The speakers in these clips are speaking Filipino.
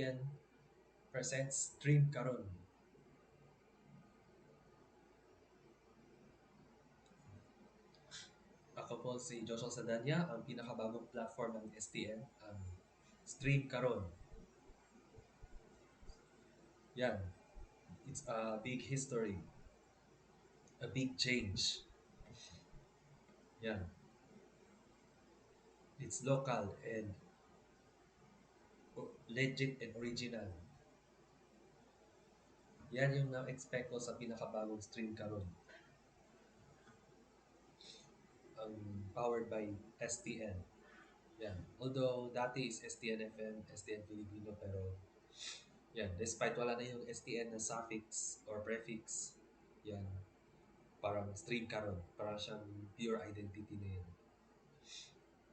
STN presents Stream Karon. Ako po si Joshua Sadanya, ang pinakabagong platform ng STN, ang Stream Karon. Yan, it's a big history, a big change. Yan, it's local and legit and original. Yan yung na-expect ko sa pinakabagong Stream Karon. Ang powered by STN. Yan. Although dati is STN FM, STN Filipino, pero yan, despite wala na yung STN na suffix or prefix, yan, parang stream karon. Parang siyang pure identity na yun.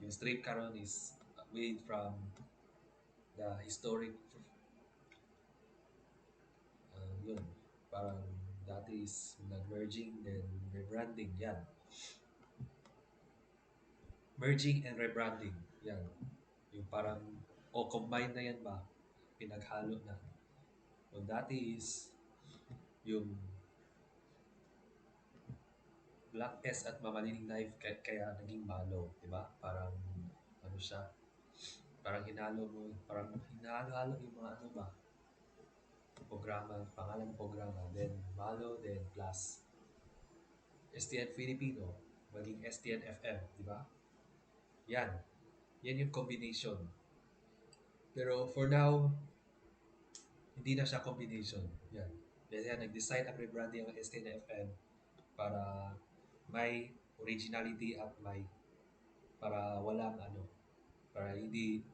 Yung stream karon is made from the historic, yun, parang dati is nag-merging, then rebranding, yan. Merging and rebranding, yan. Yung parang, combine na yan ba? Pinaghalo na. Yung dati is, yung Black S at Mamalining Knife kaya naging Malo, di ba? Parang ano siya, parang hinalo-halo yung mga ano ba, programa, pangalan ng programa, then Malo, then plus STN Filipino, maging STN FM, di ba? Yan, yan yung combination. Pero for now, hindi na siya combination. Yan. Kaya nag-decide ang rebranding ng STN FM para may originality at may para walang ano, para hindi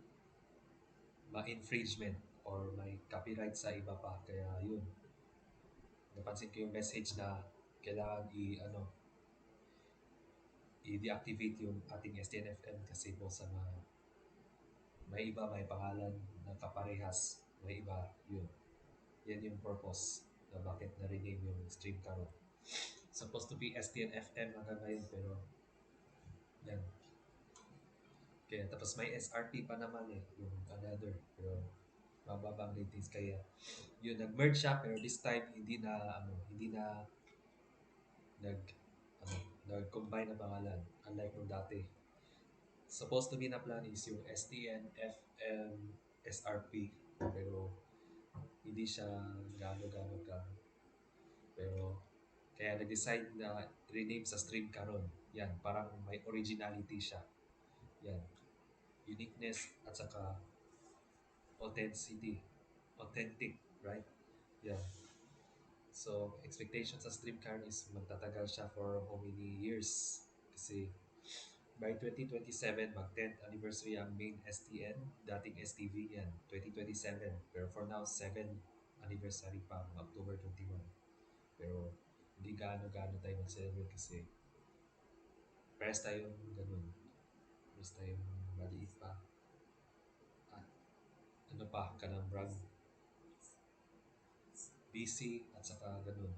ma-infringement or may copyright sa iba pa. Kaya yun, napansin ko yung message na kailangan i-deactivate yung ating STNFM kasi po sa mga may iba may pangalan na kaparehas, may iba yun. Yan yung purpose na bakit na-rename yung stream karon. Supposed to be STNFM hanggang ngayon pero yan. Kaya tapos may SRP pa naman yung another pero mababang ratings kaya yun nag-merge siya pero this time hindi na nag ano, nag-combine na pangalan unlike nung dati. Supposed to be na plan is yung STN, FM, SRP pero hindi siya gano ka. Pero kaya nag-decide na rename sa stream karon. Yan, parang may originality siya. Yan, uniqueness at saka authenticity. Authentic, right? Yan. So, expectation sa stream karon is magtatagal siya for how many years? Kasi by 2027, mag-10th anniversary ang main STN, dating STV yan, 2027. Pero for now, 7th anniversary pa, October 21. Pero hindi gaano tayo mag-celebrate kasi pares tayong ganun. Pares tayong maliit pa. At ano pa, kanang brag, busy at saka ganun.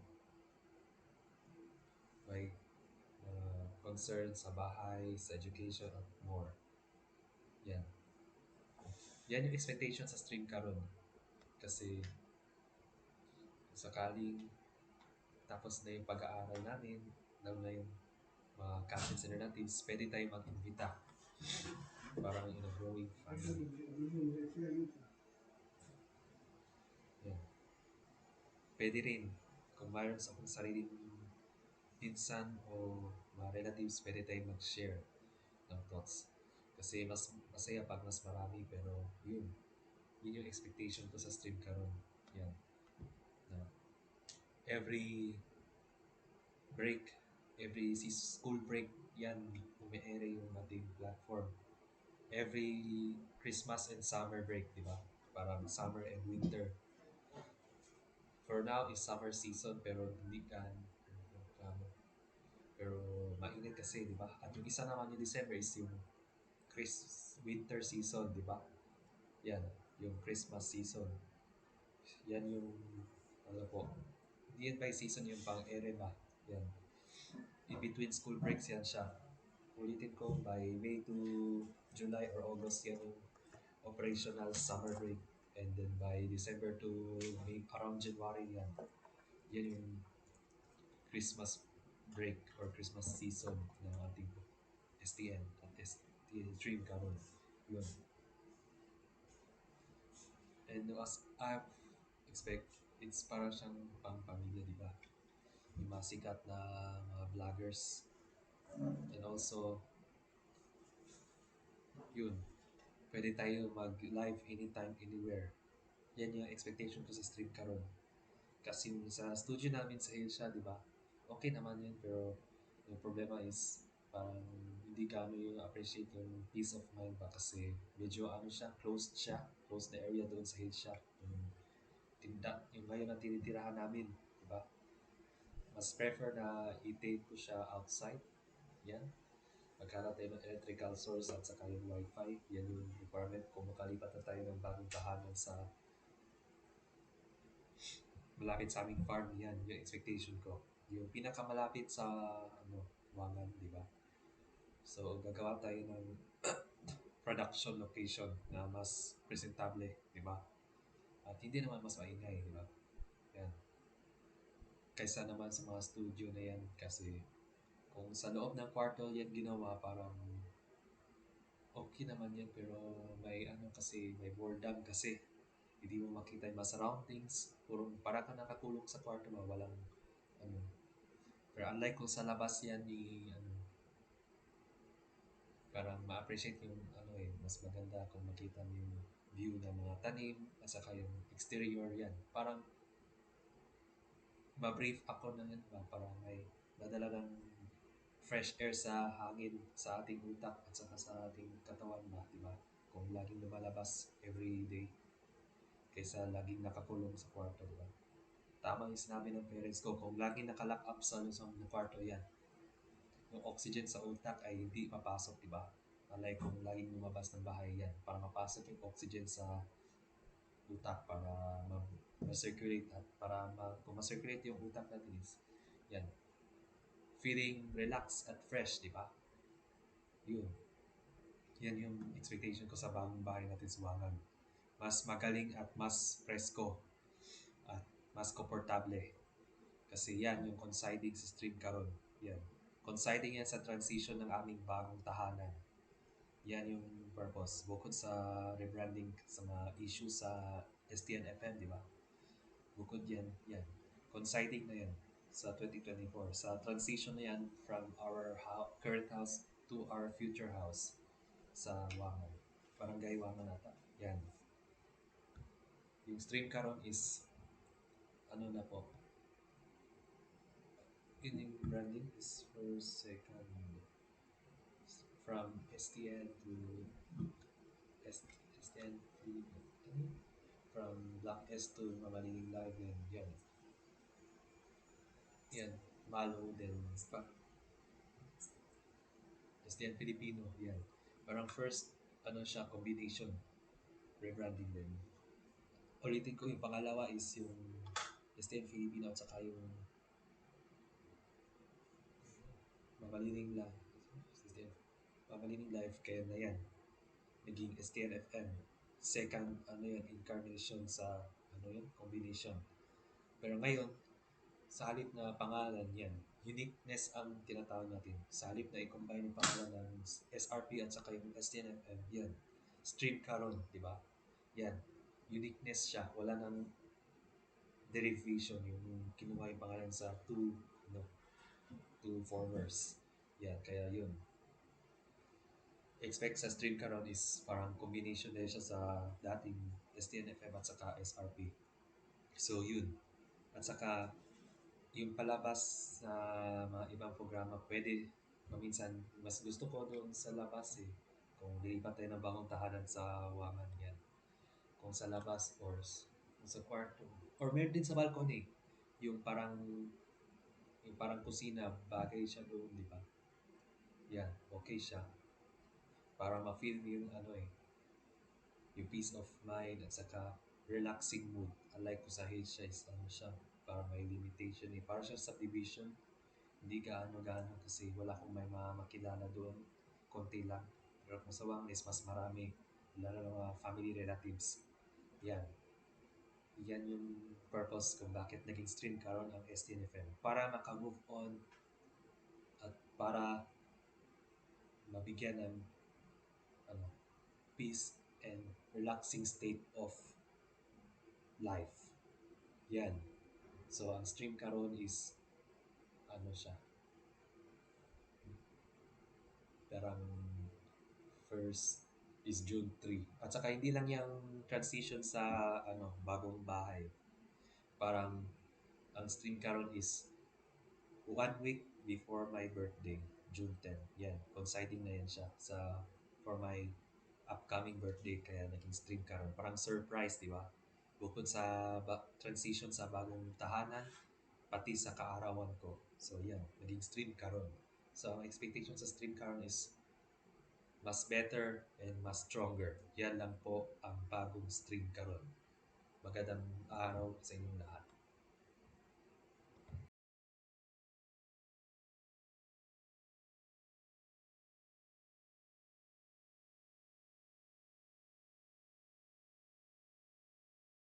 May concern sa bahay, sa education, at more. Yan. Yan yung expectation sa stream karon. Kasi sakaling tapos na yung pag-aaral namin, lalo na yung mga captains and relatives, pwede tayo mag-invita. Parang in a growing family. Yan. Pwede rin, kung mayroon sa akong sariling pinsan o mga relatives, pwede tayo mag-share ng thoughts. Kasi mas masaya pag mas marami, pero yun yung expectation ko sa stream karon. Yan. Na every break, every school break, yan, ume-ere yung ating platform. Every Christmas and summer break, di ba? Parang summer and winter. For now is summer season pero hindi pero mainit kasi, di ba? At yung isa naman yung December is yung winter season, di ba? Yan, yung Christmas season. Yan yung ano po. Hindi yan by season yung pang-ere ba? Yan. In between school breaks yan siya. Ulitin ko, by May to July or August yan yung operational summer break. And then by December to May, around January yan, yan yung Christmas break or Christmas season ng ating STN at STN Dream Caron. Yun. And as I expect, it's para siyang pang-pamilya, di ba? Yung mga sikat na mga vloggers. And also, yun, pwede tayo mag-live anytime, anywhere. Yan yung expectation ko sa stream karon. Kasi yung sa studio namin sa Hilsa, di ba? Okay naman yun, pero yung problema is parang hindi kami yung appreciate yung peace of mind ba kasi medyo ano siya, closed na area doon sa Hilsa. Yung yung ngayon ang tinitirahan namin, di ba? Mas prefer na i-tape ko siya outside. Yan. Maghanap tayo ng electrical source at saka yung wifi. Yan yung requirement kung makalipat na tayo ng bagong tahanan sa malapit sa aming farm. Yan yung expectation ko. Yung pinakamalapit sa ano, Wangan, di ba? So, gagawa tayo ng production location na mas presentable, di ba? At hindi naman mas maingay, di ba? Yan. Kaysa naman sa mga studio na yan kasi kung sa loob ng kwarto yan ginawa, parang okay naman yan pero may ano kasi, may boredom kasi hindi mo makita yung mga surroundings. Puro para ka nakakulong sa kwarto mo, walang ano. Pero unlike kung sa labas yan ni ano, parang ma-appreciate yung ano eh, mas maganda kung makita mo yung view ng mga tanim at saka yung exterior yan. Parang ma-brief ako na yan ba, parang may nadala ng fresh air sa hangin sa ating utak at saka sa ating katawan ba, di ba? Kung laging lumalabas every day kaysa laging nakakulong sa kwarto, di ba? Tama yung sinabi ng parents ko, kung laging nakalock up sa lusong ng kwarto yan, yung oxygen sa utak ay hindi papasok, di ba? Unlike kung laging lumabas ng bahay yan, para mapasok yung oxygen sa utak para ma-circulate at para kung ma-circulate yung utak natin is yan, feeling relaxed at fresh, di ba? Yun. Yan yung expectation ko sa bagong bahay natin sa Wangan. Mas magaling at mas presko at mas komportable. Kasi yan yung coinciding sa stream karon. Yan. Coinciding yan sa transition ng aming bagong tahanan. Yan yung purpose. Bukod sa rebranding sa mga issues sa STN-FM, di ba? Bukod yan, yan. Coinciding na yan sa 2024. Sa transition na yan from our current house to our future house sa Wangan. Barangay Wangan ata. Yan. Yung stream karon is ano na po, yun yung branding is first, second, from STN to STN to from Black S to Mamaling Live and yan. Yan. Malo din. STN Filipino. Yan. Parang first, ano siya, combination. Rebranding din. Ulitin ko yung pangalawa is yung STN Filipino at saka yung Mamaling Live. STN Mamaling Live. Kaya na yan. Naging STN-FM. Second, ano yan, incarnation sa, ano yun, combination. Pero ngayon, sa halip na pangalan yan, uniqueness ang tinatawag natin. Sa halip na i-combine yung pangalan ng SRP at saka yung STN-FM, yan. Stream Caron, di ba? Yan. Uniqueness siya. Wala nang derivation yung kinuha yung pangalan sa two formers. Yan, kaya yun. Expect sa stream karon is parang combination din siya sa dating STN-FM at saka SRP. So yun. At saka yung palabas sa mga ibang programa, pwede paminsan mas gusto ko doon sa labas eh. Kung lilipat tayo ng bagong tahanan sa Wangan yan. Kung sa labas or kung sa kwarto. Or meron din sa balcony. Yung parang yung parang kusina, bagay siya doon, di ba? Yan, okay siya. Para ma-feel mo yung ano eh, yung peace of mind at saka relaxing mood. Unlike ko sa Asia is ano siya, para may limitation eh. Para siya subdivision, hindi gaano-gaano kasi wala akong may makilala doon. Konti lang. Pero kung sa Wangnes, mas marami. Lalo ng mga family relatives. Yan. Yan yung purpose kung bakit naging stream karon ang STNFM. Para maka-move on at para mabigyan ng ano, peace and relaxing state of life. Yan. So, ang stream karon is, ano siya, parang first is June 3. At saka hindi lang yung transition sa ano bagong bahay. Parang ang stream karon is 1 week before my birthday, June 10. Yan, coinciding na yan siya sa for my upcoming birthday kaya naging stream karon. Parang surprise, di ba? Bukod sa transition sa bagong tahanan, pati sa kaarawan ko. So yan, naging stream karon. So ang expectation sa stream karon is mas better and mas stronger. Yan lang po ang bagong stream karon. Magandang araw sa inyong lahat.